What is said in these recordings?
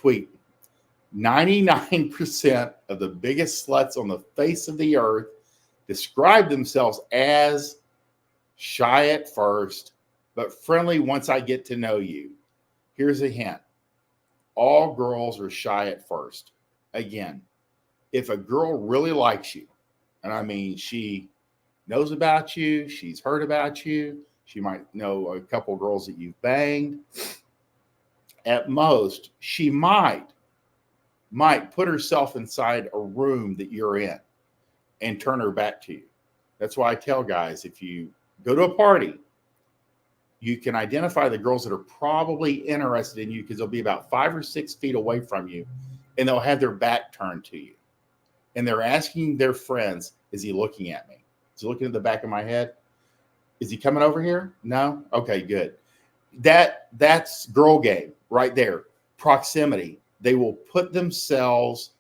tweet. 99% of the biggest sluts on the face of the earth describe themselves as shy at first, but friendly once I get to know you. Here's a hint. All girls are shy at first. Again, if a girl really likes you, and I mean, she knows about you, she's heard about you, she might know a couple girls that you've banged, at most, she might put herself inside a room that you're in and turn her back to you. That's why I tell guys, if you go to a party, you can identify the girls that are probably interested in you because they'll be about 5 or 6 feet away from you and they'll have their back turned to you. And they're asking their friends, is he looking at me? Is he looking at the back of my head? Is he coming over here? No? Okay, good. That's girl game right there. Proximity. They will put themselves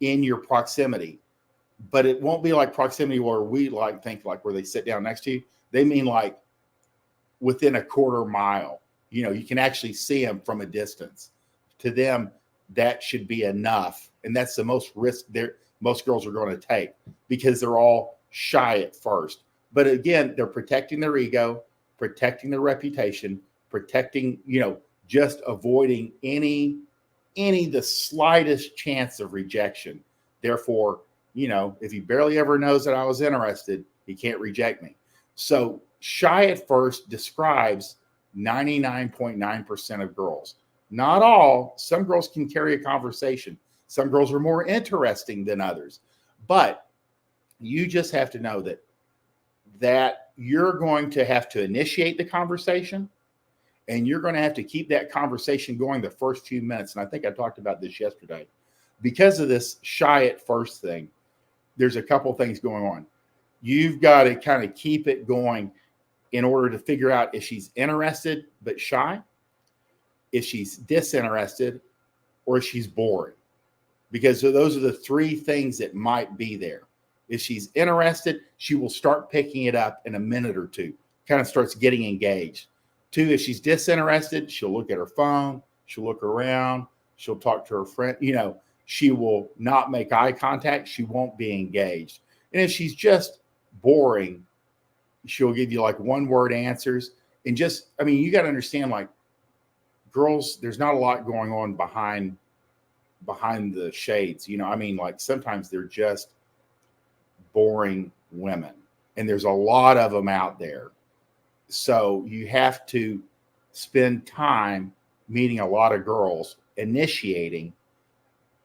in your proximity, but it won't be like proximity where we think where they sit down next to you. They mean like within a quarter mile. You know, you can actually see them from a distance. To them, that should be enough. And that's the most risk most girls are going to take because they're all shy at first. But again, they're protecting their ego, protecting their reputation, protecting, just avoiding the slightest chance of rejection. Therefore, if he barely ever knows that I was interested, he can't reject me. So shy at first describes 99.9% of girls. Not all. Some girls can carry a conversation. Some girls are more interesting than others. But you just have to know that you're going to have to initiate the conversation, and you're going to have to keep that conversation going the first few minutes. And I think I talked about this yesterday. Because of this shy at first thing, there's a couple things going on. You've got to kind of keep it going in order to figure out if she's interested but shy, if she's disinterested, or if she's boring. Because those are the three things that might be there. If she's interested, she will start picking it up in a minute or two, kind of starts getting engaged. 2, if she's disinterested, she'll look at her phone, she'll look around, she'll talk to her friend. She will not make eye contact. She won't be engaged. And if she's just boring, she'll give you like one-word answers. And you got to understand, like, girls, there's not a lot going on behind the shades. Like sometimes they're just boring women. And there's a lot of them out there. So you have to spend time meeting a lot of girls, initiating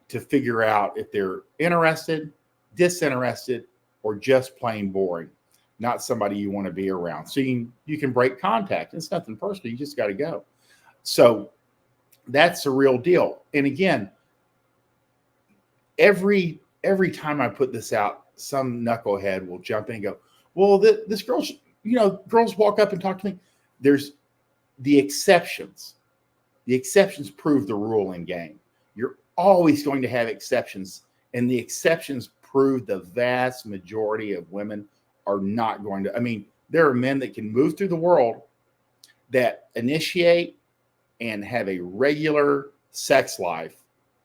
to figure out if they're interested, disinterested, or just plain boring, not somebody you want to be around. So you can break contact. It's nothing personal. You just got to go. So that's the real deal. And again, every time I put this out, some knucklehead will jump in and go, well, this girl, girls walk up and talk to me. There's the exceptions. The exceptions prove the rule in game. You're always going to have exceptions, and the exceptions prove the vast majority of women are not going to. There are men that can move through the world that initiate and have a regular sex life,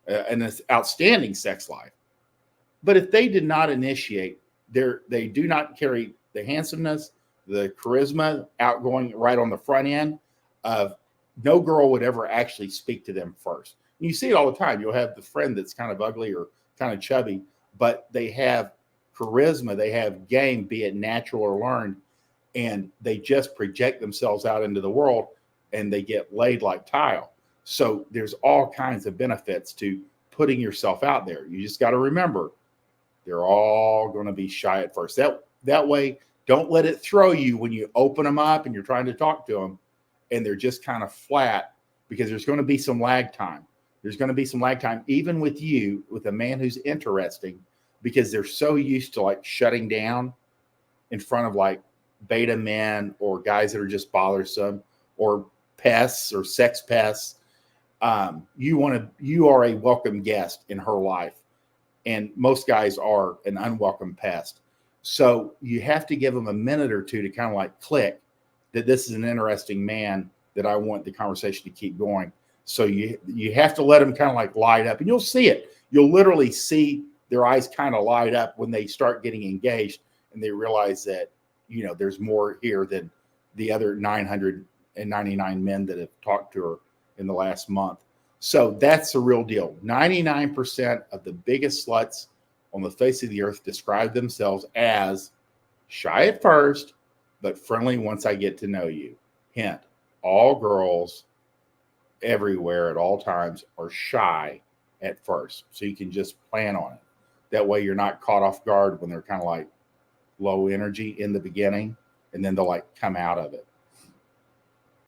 and an outstanding sex life. But if they did not initiate, they do not carry the handsomeness, the charisma, outgoing right on the front end of no girl would ever actually speak to them first. And you see it all the time. You'll have the friend that's kind of ugly or kind of chubby, but they have charisma, they have game, be it natural or learned, and they just project themselves out into the world and they get laid like tile. So there's all kinds of benefits to putting yourself out there. You just got to remember, they're all going to be shy at first. That way, don't let it throw you when you open them up and you're trying to talk to them and they're just kind of flat, because there's going to be some lag time. There's going to be some lag time, even with you, with a man who's interesting, because they're so used to like shutting down in front of like beta men or guys that are just bothersome or pests or sex pests. You are a welcome guest in her life. And most guys are an unwelcome pest. So you have to give them a minute or two to kind of like click that this is an interesting man that I want the conversation to keep going. So you have to let them kind of like light up, and you'll see it. You'll literally see their eyes kind of light up when they start getting engaged, and they realize that, you know, there's more here than the other 999 men that have talked to her in the last month. So that's the real deal. 99% of the biggest sluts on the face of the earth describe themselves as shy at first, but friendly once I get to know you. Hint, all girls everywhere at all times are shy at first. So you can just plan on it. That way you're not caught off guard when they're kind of like low energy in the beginning, and then they'll like come out of it.